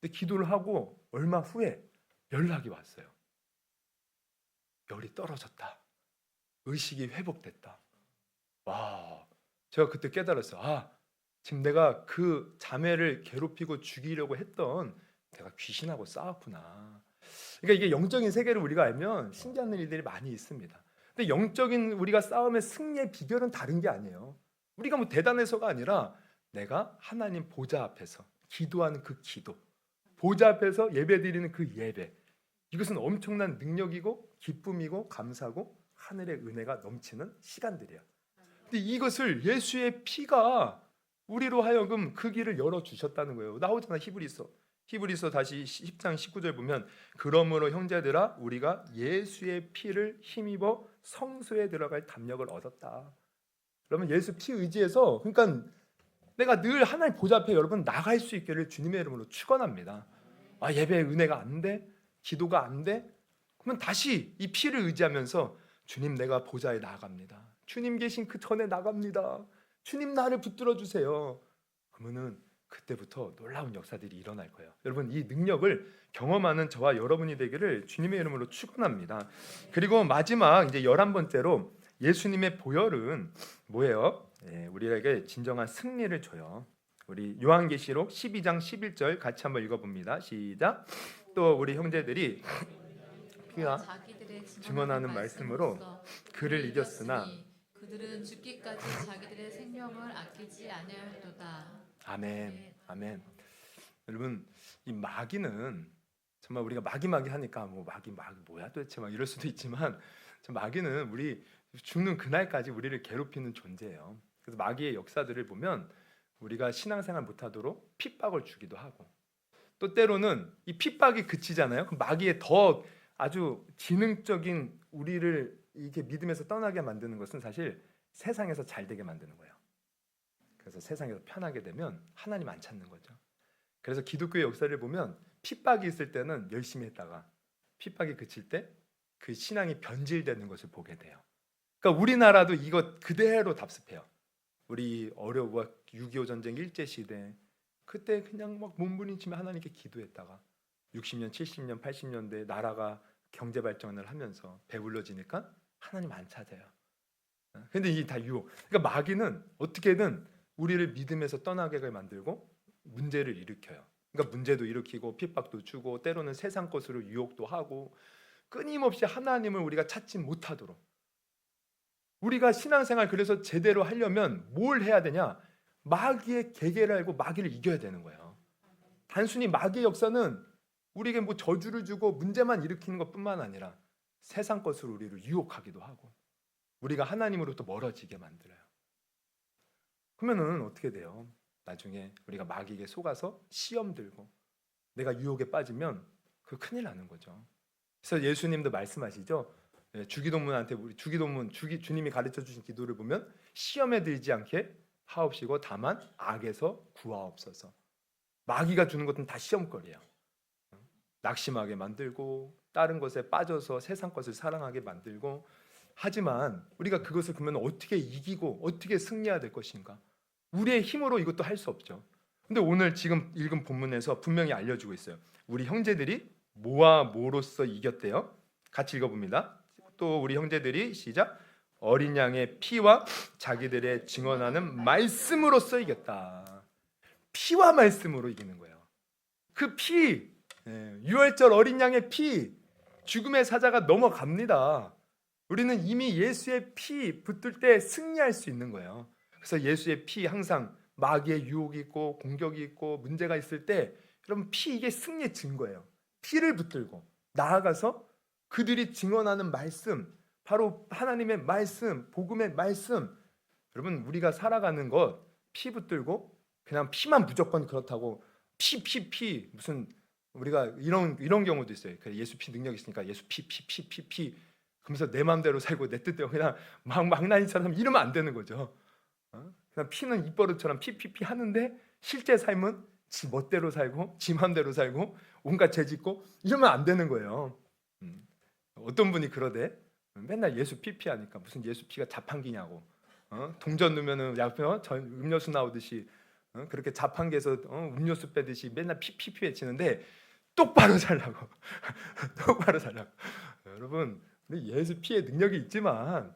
근데 기도를 하고 얼마 후에 연락이 왔어요. 열이 떨어졌다. 의식이 회복됐다. 와, 제가 그때 깨달았어요. 아, 지금 내가 그 자매를 괴롭히고 죽이려고 했던 내가 귀신하고 싸웠구나. 그러니까 이게 영적인 세계를 우리가 알면 신기한 일들이 많이 있습니다. 근데 영적인 우리가 싸움의 승리의 비결은 다른 게 아니에요. 우리가 뭐 대단해서가 아니라 내가 하나님 보좌 앞에서 기도하는 그 기도, 보좌 앞에서 예배드리는 그 예배, 이것은 엄청난 능력이고 기쁨이고 감사고 하늘의 은혜가 넘치는 시간들이야. 근데 이것을 예수의 피가 우리로 하여금 그 길을 열어 주셨다는 거예요. 나오잖아, 히브리서 다시 10장 19절 보면 그러므로 형제들아 우리가 예수의 피를 힘입어 성소에 들어갈 담력을 얻었다. 그러면 예수 피 의지해서 그러니까 내가 늘 하나님 보좌 앞에 여러분 나갈 수 있기를 주님의 이름으로 축원합니다. 아, 예배의 은혜가 안 돼? 기도가 안 돼? 그러면 다시 이 피를 의지하면서 주님 내가 보좌에 나아갑니다. 주님 계신 그 전에 나갑니다. 주님 나를 붙들어 주세요. 그러면은 그때부터 놀라운 역사들이 일어날 거예요. 여러분 이 능력을 경험하는 저와 여러분이 되기를 주님의 이름으로 축원합니다. 그리고 마지막 이제 11번째로 예수님의 보혈은 뭐예요? 우리에게 진정한 승리를 줘요. 우리 요한계시록 12장 11절 같이 한번 읽어봅니다. 시작. 또 우리 형제들이 피와 자기들의 증언하는 말씀으로 그를 이겼으나 그들은 죽기까지 자기들의 생명을 아끼지 아니하였도다. 아멘, 아멘. 여러분 이 마귀는 정말 우리가 마귀 하니까 뭐 마귀 뭐야 도대체 막 이럴 수도 있지만 마귀는 우리 죽는 그날까지 우리를 괴롭히는 존재예요. 그래서 마귀의 역사들을 보면 우리가 신앙생활 못하도록 핍박을 주기도 하고 또 때로는 이 핍박이 그치잖아요. 그럼 마귀의 더 아주 지능적인 우리를 이렇게 믿음에서 떠나게 만드는 것은 사실 세상에서 잘 되게 만드는 거예요. 그래서 세상에서 편하게 되면 하나님 안 찾는 거죠. 그래서 기독교의 역사를 보면 핍박이 있을 때는 열심히 했다가 핍박이 그칠 때 그 신앙이 변질되는 것을 보게 돼요. 그러니까 우리나라도 이거 그대로 답습해요. 우리 어려워 6.25 전쟁 일제시대 그때 그냥 막 몸부림치며 하나님께 기도했다가 60년, 70년, 80년대 나라가 경제 발전을 하면서 배불러지니까 하나님 안 찾아요. 근데 이게 다 유혹. 그러니까 마귀는 어떻게든 우리를 믿음에서 떠나게 만들고 문제를 일으켜요. 그러니까 문제도 일으키고 핍박도 주고 때로는 세상 것으로 유혹도 하고 끊임없이 하나님을 우리가 찾지 못하도록. 우리가 신앙생활 그래서 제대로 하려면 뭘 해야 되냐? 마귀의 계계를 알고 마귀를 이겨야 되는 거예요. 단순히 마귀의 역사는 우리에게 뭐 저주를 주고 문제만 일으키는 것뿐만 아니라 세상 것으로 우리를 유혹하기도 하고 우리가 하나님으로부터 멀어지게 만들어요. 그러면은 어떻게 돼요? 나중에 우리가 마귀에게 속아서 시험 들고 내가 유혹에 빠지면 그 큰일 나는 거죠. 그래서 예수님도 말씀하시죠. 주기도문한테 주님이 가르쳐 주신 기도를 보면 시험에 들지 않게 하옵시고 다만 악에서 구하옵소서. 마귀가 주는 것은 다 시험거리예요. 낙심하게 만들고 다른 것에 빠져서 세상 것을 사랑하게 만들고 하지만 우리가 그것을 그러면 어떻게 이기고 어떻게 승리해야 될 것인가? 우리의 힘으로 이것도 할 수 없죠. 근데 오늘 지금 읽은 본문에서 분명히 알려주고 있어요. 우리 형제들이 뭐와 뭐로써 이겼대요? 같이 읽어봅니다. 또 우리 형제들이 시작 어린 양의 피와 자기들의 증언하는 말씀으로써 이겼다. 피와 말씀으로 이기는 거예요. 그 피, 유월절 어린 양의 피, 죽음의 사자가 넘어갑니다. 우리는 이미 예수의 피 붙들 때 승리할 수 있는 거예요. 그래서 예수의 피 항상 마귀의 유혹이 있고 공격이 있고 문제가 있을 때 여러분 피 이게 승리의 증거예요. 피를 붙들고 나아가서 그들이 증언하는 말씀 바로 하나님의 말씀 복음의 말씀 여러분 우리가 살아가는 것 피 붙들고 그냥 피만 무조건 그렇다고 피 무슨 우리가 이런 경우도 있어요. 예수 피 능력이 있으니까 예수 피 그러면서 내 마음대로 살고 내 뜻대로 그냥 망나니처럼 이러면 안 되는 거죠. 그냥 피는 입버릇처럼 피 하는데 실제 삶은 지 멋대로 살고 지 마음대로 살고 온갖 죄 짓고 이러면 안 되는 거예요. 어떤 분이 그러대 맨날 예수 피 하니까 무슨 예수 피가 자판기냐고 동전 넣으면은 음료수 나오듯이 그렇게 자판기에서 음료수 빼듯이 맨날 피 외치는데 똑바로 살라고 똑바로 살라고 여러분 예수 피의 능력이 있지만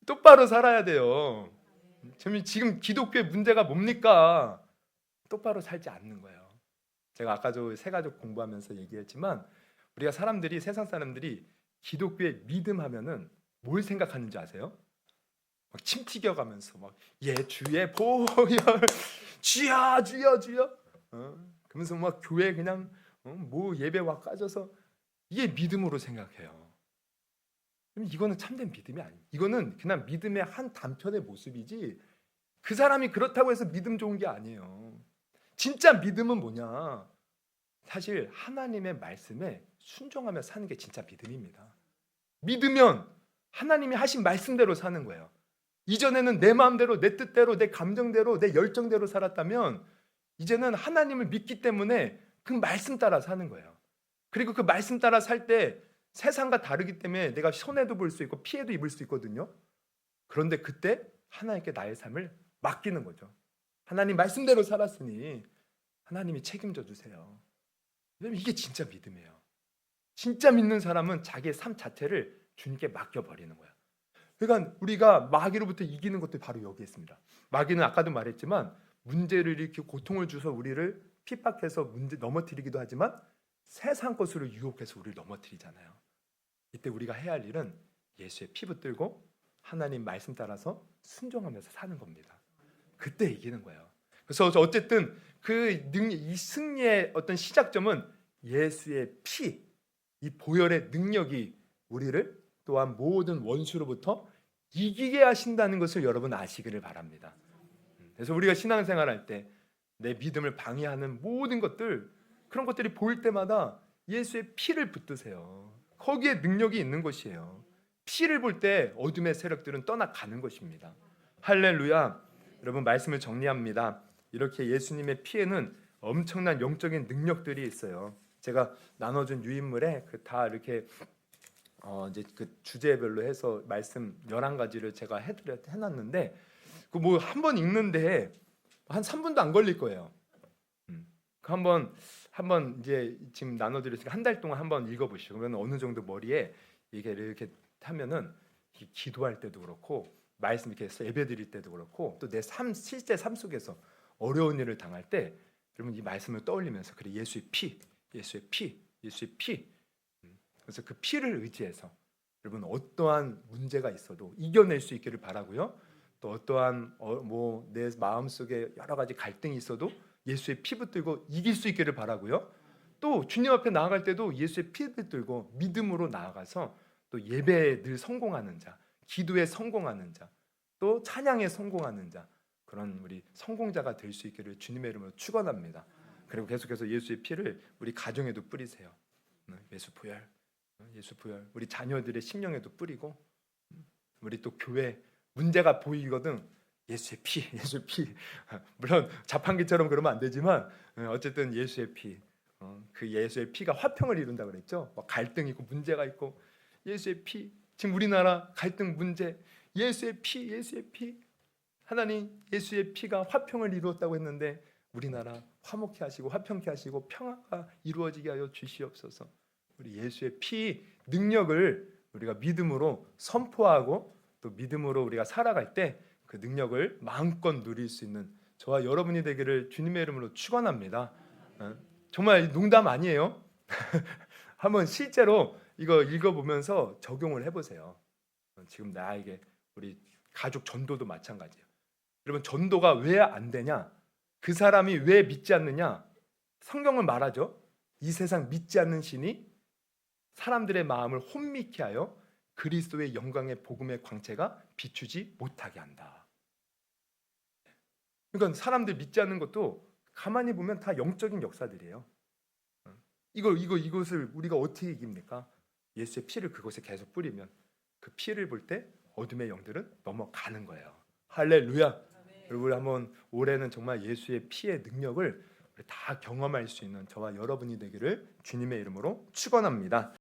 똑바로 살아야 돼요. 지금 기독교의 문제가 뭡니까? 똑바로 살지 않는 거예요. 제가 아까 저 새가족 공부하면서 얘기했지만 우리가 세상 사람들이 기독교의 믿음 하면은 뭘 생각하는지 아세요? 막 침 튀겨가면서 막 주의 보혈 주여 그러면서 막 교회 그냥 뭐 예배 와 까져서 이게 믿음으로 생각해요. 그럼 이거는 참된 믿음이 아니에요. 이거는 그냥 믿음의 한 단편의 모습이지 그 사람이 그렇다고 해서 믿음 좋은 게 아니에요. 진짜 믿음은 뭐냐? 사실 하나님의 말씀에 순종하며 사는 게 진짜 믿음입니다. 믿으면 하나님이 하신 말씀대로 사는 거예요. 이전에는 내 마음대로 내 뜻대로 내 감정대로 내 열정대로 살았다면 이제는 하나님을 믿기 때문에 그 말씀 따라 사는 거예요. 그리고 그 말씀 따라 살 때 세상과 다르기 때문에 내가 손해도 볼 수 있고 피해도 입을 수 있거든요. 그런데 그때 하나님께 나의 삶을 맡기는 거죠. 하나님 말씀대로 살았으니 하나님이 책임져 주세요. 왜냐면 이게 진짜 믿음이에요. 진짜 믿는 사람은 자기의 삶 자체를 주님께 맡겨버리는 거예요. 그러니까 우리가 마귀로부터 이기는 것도 바로 여기 있습니다. 마귀는 아까도 말했지만 문제를 일으키고 고통을 주서 우리를 핍박해서 문제 넘어뜨리기도 하지만 세상 것으로 유혹해서 우리를 넘어뜨리잖아요. 이때 우리가 해야 할 일은 예수의 피 붙들고 하나님 말씀 따라서 순종하면서 사는 겁니다. 그때 이기는 거예요. 그래서 어쨌든 이 승리의 어떤 시작점은 예수의 피, 이 보혈의 능력이 우리를 또한 모든 원수로부터 이기게 하신다는 것을 여러분 아시기를 바랍니다. 그래서 우리가 신앙생활할 때 내 믿음을 방해하는 모든 것들 그런 것들이 보일 때마다 예수의 피를 붙드세요. 거기에 능력이 있는 것이에요. 피를 볼 때 어둠의 세력들은 떠나가는 것입니다. 할렐루야. 여러분 말씀을 정리합니다. 이렇게 예수님의 피에는 엄청난 영적인 능력들이 있어요. 제가 나눠준 유인물에 다 이렇게 이제 그 주제별로 해서 말씀 11가지를 제가 해놨는데 그 뭐 한 번 읽는데 한 3분도 안 걸릴 거예요. 그 한번 이제 지금 나눠드렸으니까 한 달 동안 한번 읽어보시고 그러면 어느 정도 머리에 이게 이렇게 하면은 기도할 때도 그렇고 말씀 이렇게 해서 예배드릴 때도 그렇고 또 내 실제 삶 속에서 어려운 일을 당할 때 여러분 이 말씀을 떠올리면서 그래 예수의 피, 예수의 피, 예수의 피. 그래서 그 피를 의지해서 여러분 어떠한 문제가 있어도 이겨낼 수 있기를 바라고요. 또 어떠한 뭐 내 마음 속에 여러 가지 갈등이 있어도 예수의 피 붙들고 이길 수 있기를 바라고요. 또 주님 앞에 나아갈 때도 예수의 피 붙들고 믿음으로 나아가서 또 예배에 늘 성공하는 자, 기도에 성공하는 자, 또 찬양에 성공하는 자 그런 우리 성공자가 될 수 있기를 주님의 이름으로 축원합니다. 그리고 계속해서 예수의 피를 우리 가정에도 뿌리세요. 예수 부열, 예수 부열. 우리 자녀들의 심령에도 뿌리고 우리 또 교회 문제가 보이거든 예수의 피, 예수의 피. 물론 자판기처럼 그러면 안 되지만 어쨌든 예수의 피. 그 예수의 피가 화평을 이룬다 그랬죠. 막 갈등이 있고 문제가 있고 예수의 피. 지금 우리나라 갈등 문제 예수의 피, 예수의 피. 하나님 예수의 피가 화평을 이루었다고 했는데 우리나라 화목케 하시고 화평케 하시고 평화가 이루어지게 하여 주시옵소서. 우리 예수의 피 능력을 우리가 믿음으로 선포하고 또 믿음으로 우리가 살아갈 때 그 능력을 마음껏 누릴 수 있는 저와 여러분이 되기를 주님의 이름으로 축원합니다. 정말 농담 아니에요. 한번 실제로 이거 읽어보면서 적용을 해보세요. 지금 나에게 우리 가족 전도도 마찬가지예요. 여러분 전도가 왜 안 되냐? 그 사람이 왜 믿지 않느냐? 성경은 말하죠. 이 세상 믿지 않는 신이 사람들의 마음을 혼미케 하여 그리스도의 영광의 복음의 광채가 비추지 못하게 한다. 그러니까 사람들 믿지 않는 것도 가만히 보면 다 영적인 역사들이에요. 이것을 우리가 어떻게 이깁니까? 예수의 피를 그곳에 계속 뿌리면 그 피를 볼 때 어둠의 영들은 넘어가는 거예요. 할렐루야. 우리 한번 올해는 정말 예수의 피의 능력을 다 경험할 수 있는 저와 여러분이 되기를 주님의 이름으로 축원합니다.